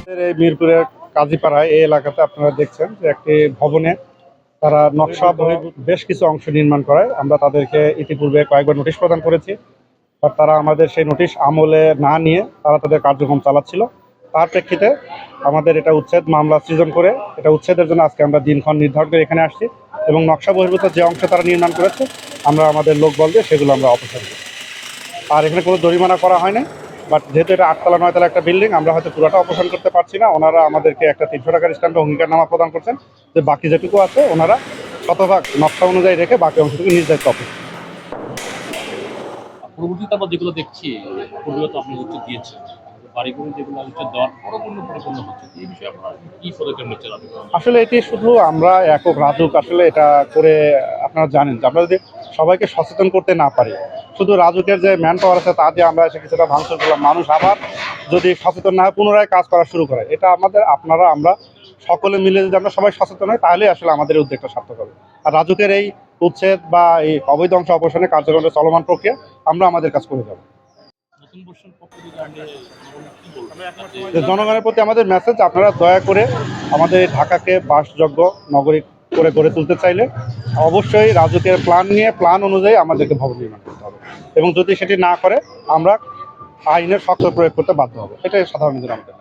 এই মিরপুরের কাজীপাড়ায় এই এলাকাতে আপনারা দেখছেন যে একটি ভবনে তারা নকশা বহির্ভূত বেশ কিছু অংশ নির্মাণ করায়। আমরা তাদেরকে ইতিপূর্বে কয়েকবার নোটিশ প্রদান করেছি, বাট তারা আমাদের সেই নোটিশ আমলে না নিয়ে তারা তাদের কার্যক্রম চালাচ্ছিল। তার প্রেক্ষিতে আমাদের এটা উচ্ছেদ মামলা সৃজন করে এটা উচ্ছেদের জন্য আজকে আমরা দিনক্ষণ নির্ধারণ করে এখানে আসছি এবং নকশা বহির্ভূত যে অংশ তারা নির্মাণ করেছে আমরা আমাদের লোকবল দিয়ে সেগুলো আমরা অপসারণ করি। আর এখানে কোনো জরিমানা করা হয়নি, বাট যেহেতু এটা 8তলা 9তলা একটা বিল্ডিং, আমরা হয়তো পুরোটা অপসারণ করতে পারছি না। ওনারা আমাদেরকে একটা 300 টাকার স্ট্যাম্পে অঙ্গীকারনামা প্রদান করছেন যে বাকি যেটুকু আছে ওনারা শতভাগ নকশা অনুযায়ী রেখে বাকি অংশটুকু নিজ দায়িত্ব অপসারণ। পরবর্তীতে আমরা যেগুলো দেখছি, পূর্বে তো আপনি উচ্ছেদ দিয়েছেন, বাড়িগুলো যেগুলো উচ্ছেদ দেওয়ার পরিপূর্ণ হচ্ছে, এই বিষয়ে আপনারা কি পদক্ষেপ নিচ্ছেন? আসলে এটি শুধু আমরা একক রাজুক আসলে এটা করে আপনারা জানেন যে আমরা যদি সবাইকে সচেতন করতে না পারি, শুধু রাজুকের যে ম্যান পাওয়ার আছে তা দিয়ে আমরা এসে কিছুটা ভাঙচুর করলাম, মানুষ আবার যদি সচেতন না হয় পুনরায় কাজ করা শুরু করে, এটা আমাদের আমরা সকলে মিলে যদি আমরা সবাই সচেতন হই তাহলেই আসলে আমাদের এই উদ্যোগটা সার্থক হবে। আর রাজুকের এই উচ্ছেদ বা এই অবৈধ অংশ অপসারণের কার্যক্রমের চলমান প্রক্রিয়া আমরা আমাদের কাজ করে যাব। জনগণের প্রতি আমাদের মেসেজ, আপনারা দয়া করে আমাদের ঢাকাকে বাসযোগ্য নগরী করে গড়ে তুলতে চাইলে অবশ্যই রাজুকের প্ল্যান অনুযায়ী আমাদেরকে ভবন নির্মাণ করতে হবে এবং যদি সেটি না করে আমরা আইনের শক্ত প্রয়োগ করতে বাধ্য হবে। এটাই সাধারণ আমাদের মেসেজ।